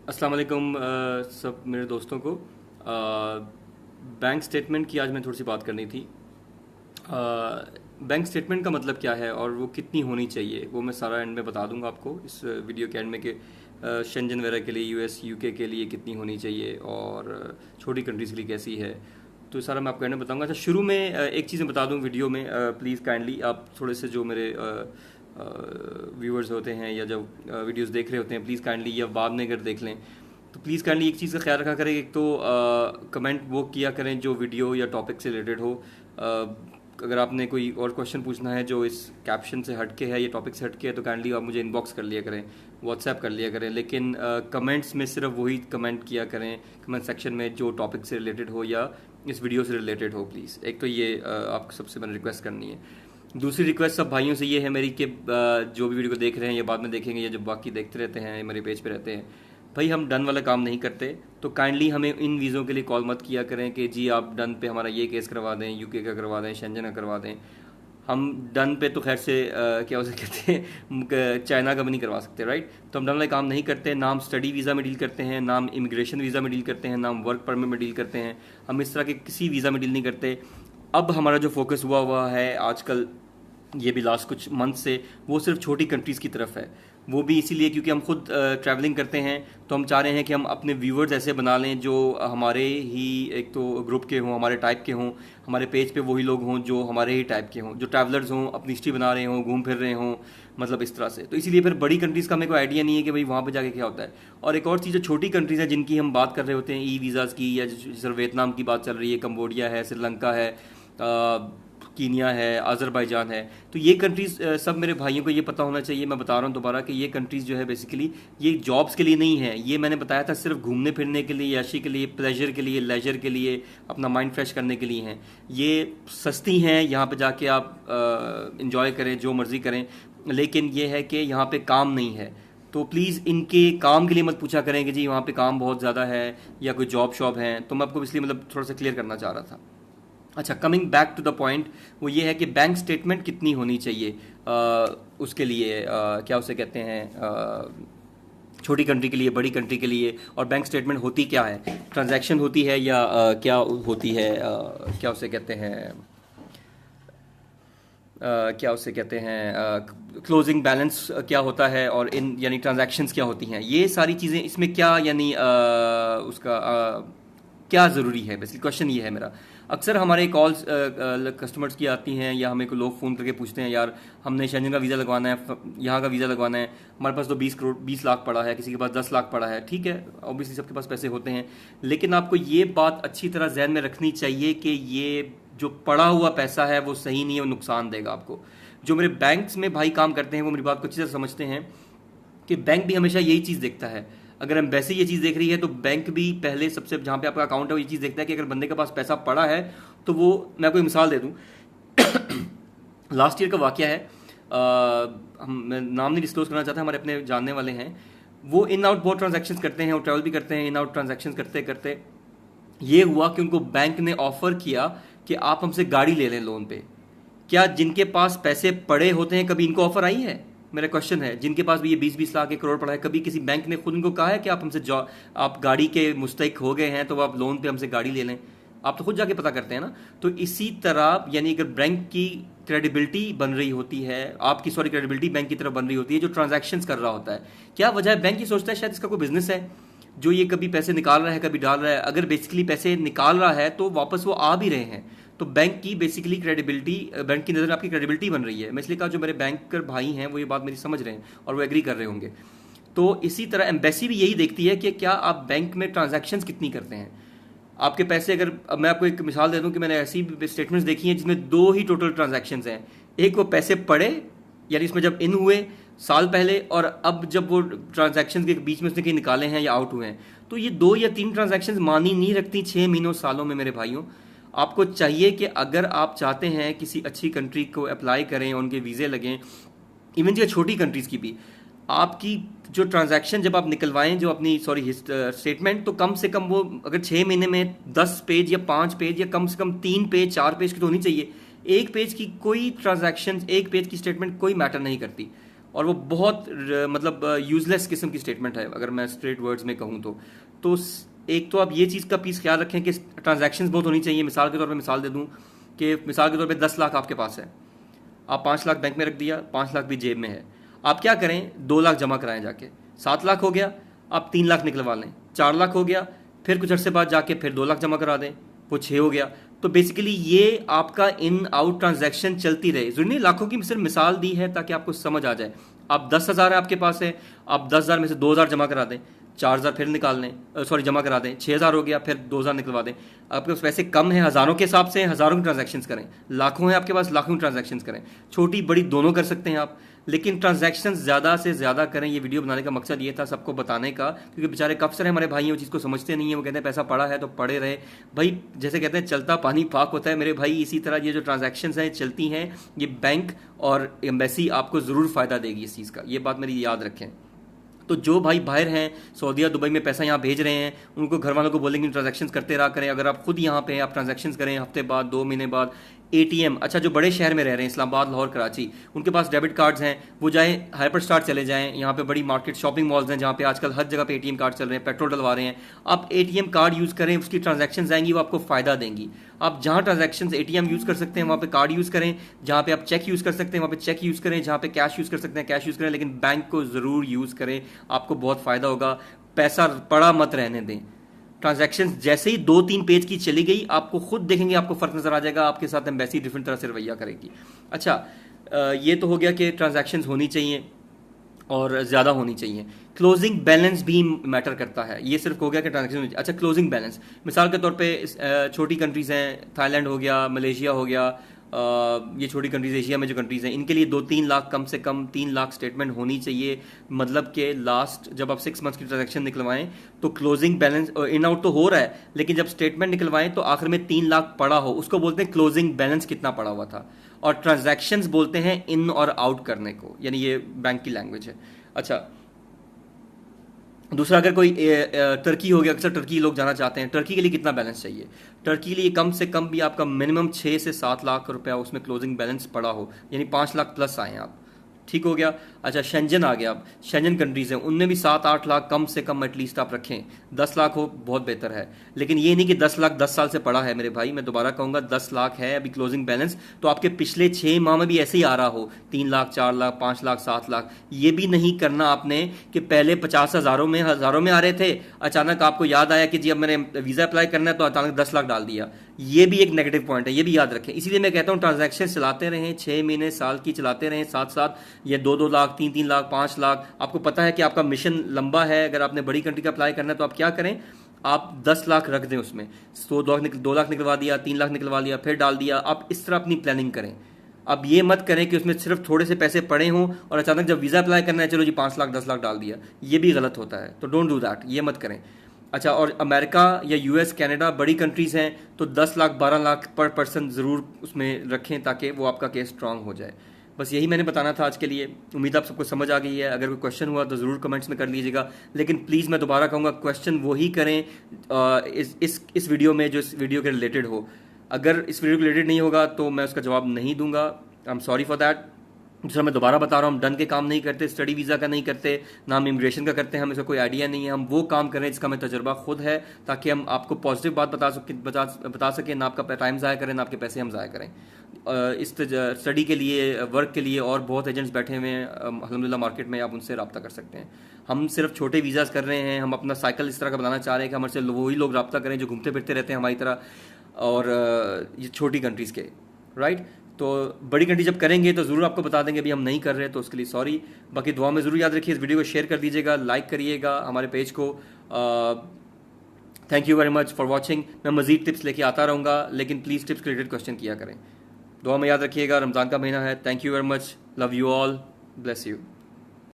अस्सलाम वालेकुम सब मेरे दोस्तों को। बैंक स्टेटमेंट की आज मैं थोड़ी सी बात करनी थी। बैंक स्टेटमेंट का मतलब क्या है और वो कितनी होनी चाहिए वो मैं सारा एंड में बता दूंगा आपको इस वीडियो के एंड में कि शेंजन वगैरह के लिए यूएस यूके के लिए कितनी होनी चाहिए और छोटी कंट्रीज़ के लिए कैसी है। तो सारा मैं आपको एंड में बताऊंगा। अच्छा, शुरू में एक चीज़ मैं बता दूं वीडियो में, प्लीज़ काइंडली आप थोड़े से जो मेरे व्यूअर्स होते हैं या जो वीडियोस देख रहे होते हैं, प्लीज़ काइंडली या बाद में अगर देख लें तो प्लीज़ काइंडली एक चीज़ का ख्याल रखा करें। एक तो कमेंट वो किया करें जो वीडियो या टॉपिक से रिलेटेड हो। अगर आपने कोई और क्वेश्चन पूछना है जो इस कैप्शन से हट के है या टॉपिक से हट के है तो काइंडली आप मुझे इनबॉक्स कर लिया करें, व्हाट्सएप कर लिया करें। लेकिन कमेंट्स में सिर्फ वही कमेंट किया करें कमेंट सेक्शन में जो टॉपिक से रिलेटेड हो या इस वीडियो से रिलेटेड हो प्लीज़। एक तो ये आपको सबसे मैंने रिक्वेस्ट करनी है। दूसरी रिक्वेस्ट सब भाइयों से ये है मेरी कि जो भी वीडियो को देख रहे हैं या बाद में देखेंगे या जब बाकी देखते रहते हैं मेरे पेज पे रहते हैं, भाई हम डन वाला काम नहीं करते। तो काइंडली हमें इन वीज़ों के लिए कॉल मत किया करें कि जी आप डन पे हमारा ये केस करवा दें, यूके का करवा दें, शेंजन का करवा दें। हम डन पे तो खैर से क्या उसे कहते हैं, चाइना का भी नहीं करवा सकते, राइट। तो हम डन वाला काम नहीं करते। ना हम स्टडी वीज़ा में डील करते हैं, ना हम इमिग्रेशन वीज़ा में डील करते हैं, ना हम वर्क परमिट में डील करते हैं। हम इस तरह के किसी वीज़ा में डील नहीं करते। अब हमारा जो फोकस हुआ है आजकल, ये भी लास्ट कुछ मंथ से, वो सिर्फ छोटी कंट्रीज़ की तरफ है। वो भी इसीलिए क्योंकि हम खुद ट्रैवलिंग करते हैं, तो हम चाह रहे हैं कि हम अपने व्यूवर्स ऐसे बना लें जो हमारे ही एक तो ग्रुप के हों, हमारे टाइप के हों, हमारे पेज पे वही लोग हों जो हमारे ही टाइप के हों, जो ट्रैवलर्स हों, अपनी हिस्ट्री बना रहे हों, घूम फिर रहे हों, मतलब इस तरह से। तो इसीलिए फिर बड़ी कंट्रीज़ का हमें कोई आइडिया नहीं है कि भाई वहाँ पर जाके क्या होता है। और एक और चीज़, जो छोटी कंट्रीज़ हैं जिनकी हम बात कर रहे होते हैं ई वीज़ाज़ की, या जैसे वियतनाम की बात चल रही है, कम्बोडिया है, श्रीलंका है, कीनिया है, अज़रबैजान है। तो ये कंट्रीज़ सब मेरे भाइयों को ये पता होना चाहिए। मैं बता रहा हूँ दोबारा कि ये कंट्रीज़ जो है बेसिकली ये जॉब्स के लिए नहीं है। ये मैंने बताया था सिर्फ घूमने फिरने के लिए, याशी के लिए, प्लेजर के लिए, लेजर के लिए, अपना माइंड फ्रेश करने के लिए हैं। ये सस्ती हैं, यहाँ पे जाके आप इंजॉय करें, जो मर्ज़ी करें। लेकिन ये है कि यहाँ पे काम नहीं है। तो प्लीज़ इनके काम के लिए मत पूछा करें कि जी वहाँ पे काम बहुत ज़्यादा है या कोई जॉब शॉप है। तो मैं आपको इसलिए मतलब थोड़ा सा क्लियर करना चाह रहा था। अच्छा, coming back to the point, वो ये है कि बैंक स्टेटमेंट कितनी होनी चाहिए उसके लिए, क्या उसे कहते हैं, छोटी कंट्री के लिए, बड़ी कंट्री के लिए। और बैंक स्टेटमेंट होती क्या है, ट्रांजैक्शन होती है या क्या होती है, क्या उसे कहते हैं, क्या उसे कहते हैं, क्लोजिंग बैलेंस क्या होता है, और इन यानी ट्रांजैक्शंस क्या होती हैं, ये सारी चीज़ें इसमें क्या यानी उसका क्या ज़रूरी है। बेसिकली क्वेश्चन ये है मेरा। अक्सर हमारे कॉल्स कस्टमर्स की आती हैं या हमें को लोग फ़ोन करके पूछते हैं, यार हमने शेंजन का वीज़ा लगवाना है, यहाँ का वीज़ा लगवाना है, हमारे पास तो 20 लाख पड़ा है, किसी के पास 10 लाख पड़ा है। ठीक है, ऑब्वियसली सबके पास पैसे होते हैं, लेकिन आपको ये बात अच्छी तरह जहन में रखनी चाहिए कि ये जो पड़ा हुआ पैसा है वो सही नहीं है, वो नुकसान देगा आपको। जो मेरे बैंक्स में भाई काम करते हैं वो मेरी बात को अच्छी तरह समझते हैं कि बैंक भी हमेशा यही चीज़ देखता है। अगर एम्बेसी ये चीज़ देख रही है तो बैंक भी पहले सबसे, जहाँ पे आपका अकाउंट है, वो ये चीज़ देखता है कि अगर बंदे के पास पैसा पड़ा है तो वो, मैं कोई मिसाल दे दूँ लास्ट ईयर का वाकया है, मैं नाम नहीं डिस्क्लोज करना चाहता, हमारे अपने जानने वाले हैं, वो इन आउट बहुत ट्रांजैक्शंस करते हैं और ट्रैवल भी करते हैं। इन आउट ट्रांजैक्शंस करते करते ये हुआ कि उनको बैंक ने ऑफर किया कि आप हमसे गाड़ी ले लें लोन पे। क्या जिनके पास पैसे पड़े होते हैं कभी इनको ऑफर आई है? मेरा क्वेश्चन है, जिनके पास भी ये 20-20 लाख 1 करोड़ पड़ा है, कभी किसी बैंक ने खुद इनको कहा है कि आप हमसे आप गाड़ी के मुस्तहिक हो गए हैं तो आप लोन पे हमसे गाड़ी ले लें? आप तो खुद जाके पता करते हैं ना। तो इसी तरह यानी अगर बैंक की क्रेडिबिलिटी बन रही होती है, आपकी सॉरी क्रेडिबिलिटी बैंक की तरफ बन रही होती है जो ट्रांजैक्शंस कर रहा होता है। क्या वजह है? बैंक ही सोचता है शायद इसका कोई बिजनेस है जो ये कभी पैसे निकाल रहा है कभी डाल रहा है। अगर बेसिकली पैसे निकाल रहा है तो वापस वो आ भी रहे हैं, तो बैंक की बेसिकली क्रेडिबिलिटी, बैंक की नज़र में आपकी क्रेडिबिलिटी बन रही है। मैं इसलिए कहा जो मेरे बैंकर भाई हैं वो ये बात मेरी समझ रहे हैं और वो एग्री कर रहे होंगे। तो इसी तरह एम्बेसी भी यही देखती है कि क्या आप बैंक में ट्रांजैक्शंस कितनी करते हैं। आपके पैसे, अगर अब मैं आपको एक मिसाल दे दूं कि मैंने ऐसी स्टेटमेंट्स देखी हैं जिसमें 2 ही टोटल ट्रांजैक्शंस हैं। एक वो पैसे पड़े, यानी इसमें जब इन हुए साल पहले, और अब जब वो ट्रांजैक्शंस के बीच में उसने कहीं निकाले हैं या आउट हुए हैं। तो ये 2 या 3 ट्रांजैक्शंस मानी नहीं रखती 6 महीनों सालों में। मेरे भाइयों, आपको चाहिए कि अगर आप चाहते हैं किसी अच्छी कंट्री को अप्लाई करें, उनके वीज़े लगें, इवन जो छोटी कंट्रीज़ की भी, आपकी जो ट्रांजैक्शन जब आप निकलवाएं, जो अपनी सॉरी स्टेटमेंट, तो कम से कम वो अगर 6 महीने में 10 पेज या 5 पेज या कम से कम 3 पेज 4 पेज की तो होनी चाहिए। एक पेज की कोई ट्रांजैक्शन, एक पेज की स्टेटमेंट कोई मैटर नहीं करती। और वो बहुत मतलब यूजलेस किस्म की स्टेटमेंट है अगर मैं स्ट्रेट वर्ड्स में कहूँ तो एक तो आप ये चीज़ का पीस ख्याल रखें कि ट्रांजैक्शंस बहुत होनी चाहिए। मिसाल के तौर पे मिसाल दे दूँ कि मिसाल के तौर पे 10 लाख आपके पास है, आप 5 लाख बैंक में रख दिया, 5 लाख भी जेब में है, आप क्या करें 2 लाख जमा कराएं जाके, 7 लाख हो गया, आप 3 लाख निकलवा लें, 4 लाख हो गया, फिर कुछ अरसे बाद जाके फिर 2 लाख जमा करा दें, वो 6 हो गया। तो बेसिकली ये आपका इन आउट ट्रांजैक्शन चलती रहे। जरूरी नहीं लाखों की सिर्फ मिसाल दी है ताकि आपको समझ आ जाए। आप 10,000 है आपके पास है, आप 10,000 में से 2,000 जमा करा दें, 4,000 फिर निकाल लें, सॉरी जमा करा दें, 6,000 हो गया, फिर 2,000 निकलवा दें। आपके पास पैसे कम हैं, हज़ारों के हिसाब से हज़ारों की ट्रांजैक्शंस करें, लाखों हैं आपके पास, लाखों की ट्रांजैक्शंस करें, छोटी बड़ी दोनों कर सकते हैं आप, लेकिन ट्रांजैक्शंस ज़्यादा से ज़्यादा करें। ये वीडियो बनाने का मकसद ये था सबको बताने का, क्योंकि बेचारे काफ़ी सारे हमारे भाई हैं वो चीज़ को समझते नहीं है। वो कहते हैं पैसा पड़ा है तो पड़े रहे भाई, जैसे कहते हैं चलता पानी पाक होता है मेरे भाई। इसी तरह ये जो ट्रांजैक्शंस हैं चलती हैं, ये बैंक और एम्बेसी आपको ज़रूर फ़ायदा देगी इस चीज़ का, ये बात मेरी याद रखें। तो जो भाई बाहर हैं सऊदीया दुबई में पैसा यहाँ भेज रहे हैं, उनको घर वालों को बोलेंगे ट्रांजैक्शंस करते रहा करें। अगर आप खुद यहाँ पे हैं, आप ट्रांजैक्शंस करें हफ्ते बाद, 2 महीने बाद। एटीएम, अच्छा जो बड़े शहर में रह रहे हैं इस्लामाबाद, लाहौर, कराची, उनके पास डेबिट कार्ड्स हैं, वो जाए हाइपर स्टार चले जाएं, यहाँ पे बड़ी मार्केट शॉपिंग मॉल्स हैं जहाँ पे आजकल हर जगह पे एटीएम कार्ड चल रहे हैं, पेट्रोल डलवा रहे हैं। आप एटीएम कार्ड यूज़ करें, उसकी ट्रांजैक्शंस आएंगी, वो आपको फ़ायदा देंगी। आप जहाँ ट्रांजैक्शंस एटीएम यूज़ कर सकते हैं वहाँ पे कार्ड यूज़ करें, जहाँ पे आप चेक यूज़ कर सकते हैं वहाँ पे चेक यूज़ करें, जहाँ पे कैश यूज़ कर सकते हैं कैश यूज़ करें, लेकिन बैंक को ज़रूर यूज़ करें, आपको बहुत फ़ायदा होगा। पैसा पड़ा मत रहने दें। ट्रांजैक्शन जैसे ही 2-3 पेज की चली गई, आपको खुद देखेंगे, आपको फर्क नजर आ जाएगा, आपके साथ एम्बेसी डिफरेंट तरह से रवैया करेगी। अच्छा, ये तो हो गया कि ट्रांजैक्शंस होनी चाहिए और ज़्यादा होनी चाहिए। क्लोजिंग बैलेंस भी मैटर करता है। ये सिर्फ हो गया कि ट्रांजैक्शन होनी चाहिए। अच्छा, क्लोजिंग बैलेंस मिसाल के तौर पे छोटी कंट्रीज़ हैं, थाईलैंड हो गया, मलेशिया हो गया, ये छोटी कंट्रीज एशिया में जो कंट्रीज़ हैं, इनके लिए 2-3 लाख, कम से कम 3 लाख स्टेटमेंट होनी चाहिए। मतलब कि लास्ट जब आप 6 मंथ्स की ट्रांजैक्शन निकलवाएं तो क्लोजिंग बैलेंस इन आउट तो हो रहा है, लेकिन जब स्टेटमेंट निकलवाएं तो आखिर में 3 लाख पड़ा हो, उसको बोलते हैं क्लोजिंग बैलेंस कितना पड़ा हुआ था। और ट्रांजैक्शंस बोलते हैं इन और आउट करने को, यानी ये बैंक की लैंग्वेज है। अच्छा, दूसरा, अगर कोई टर्की हो गया, अक्सर टर्की लोग जाना चाहते हैं, टर्की के लिए कितना बैलेंस चाहिए? टर्की के लिए कम से कम भी आपका मिनिमम 6 से 7 लाख रुपया उसमें क्लोजिंग बैलेंस पड़ा हो, यानी 5 लाख प्लस आए आप। ठीक हो गया। अच्छा, शेंजन आ गया। अब शेंजन कंट्रीज हैं, उनमें भी 7-8 लाख कम से कम एटलीस्ट आप रखें। 10 लाख हो बहुत बेहतर है, लेकिन ये नहीं कि 10 लाख 10 साल से पड़ा है मेरे भाई। मैं दोबारा कहूंगा 10 लाख है अभी क्लोजिंग बैलेंस, तो आपके पिछले 6 माह में भी ऐसे ही आ रहा हो, 3 लाख, 4 लाख, 5 लाख, 7 लाख। ये भी नहीं करना आपने कि पहले 50 हज़ारों में आ रहे थे, अचानक आपको याद आया कि जी अब मैंने वीज़ा अप्लाई करना है तो अचानक 10 लाख डाल दिया। ये भी एक नेगेटिव पॉइंट है, ये भी याद रखें। इसीलिए मैं कहता हूँ ट्रांजैक्शन चलाते रहें, 6 महीने साल की चलाते रहें, साथ साथ ये 2-2 लाख, 3-3 लाख, 5 लाख। आपको पता है कि आपका मिशन लंबा है, अगर आपने बड़ी कंट्री का अप्लाई करना है तो आप क्या करें, आप 10 लाख रख दें उसमें, 2 लाख निकलवा दिया, 3 लाख निकलवा लिया, फिर डाल दिया। आप इस तरह अपनी प्लानिंग करें। अब ये मत करें कि उसमें सिर्फ थोड़े से पैसे पड़े हों और अचानक जब वीज़ा अप्लाई करना है चलो जी 5 लाख 10 लाख डाल दिया। ये भी गलत होता है, तो डोंट डू दैट, ये मत करें। अच्छा, और अमेरिका या यूएस, कनाडा बड़ी कंट्रीज़ हैं तो 10 लाख 12 लाख पर पर्सन ज़रूर उसमें रखें ताकि वो आपका केस स्ट्रांग हो जाए। बस यही मैंने बताना था आज के लिए। उम्मीद आप सबको समझ आ गई है। अगर कोई क्वेश्चन हुआ तो ज़रूर कमेंट्स में कर लीजिएगा, लेकिन प्लीज़ मैं दोबारा कहूँगा क्वेश्चन वही करें इस वीडियो में जो इस वीडियो के रिलेटेड हो। अगर इस वीडियो के रिलेटेड नहीं होगा तो मैं उसका जवाब नहीं दूंगा। I am sorry for that. दूसरा, मैं दोबारा बता रहा हूँ, हम डन के काम नहीं करते, स्टडी वीज़ा का नहीं करते, ना हम इमिग्रेशन का करते हैं, हमें इसका कोई आइडिया नहीं है। हम वो काम कर रहे हैं जिसका हमें तजुर्बा खुद है, ताकि हम आपको पॉजिटिव बात बता सकें, ना आपका टाइम ज़ाया करें, ना आपके पैसे हम ज़ाया करें। इस स्टडी के लिए, वर्क के लिए और बहुत एजेंट्स बैठे हुए हैं अल्हम्दुलिल्लाह मार्केट में, आप उनसे रब्ता कर सकते हैं। हम सिर्फ छोटे वीज़ाज़ कर रहे हैं, हम अपना साइकिल इस तरह का बनाना चाह रहे हैं कि हमारे से वही लोग रब्ता करें जो घूमते फिरते रहते हैं हमारी तरह, और ये छोटी कंट्रीज़ के, राइट। तो बड़ी कंट्री जब करेंगे तो ज़रूर आपको बता देंगे, अभी हम नहीं कर रहे तो उसके लिए सॉरी। बाकी दुआ में ज़रूर याद रखिए, इस वीडियो को शेयर कर दीजिएगा, लाइक करिएगा हमारे पेज को। Thank you very much for watching. मैं मज़ीद टिप्स लेके आता रहूँगा, लेकिन प्लीज़ टिप्स के रिलेटेड क्वेश्चन किया करें। दुआ में याद रखिएगा, रमज़ान का महीना है। Thank you very much, love you all, bless you.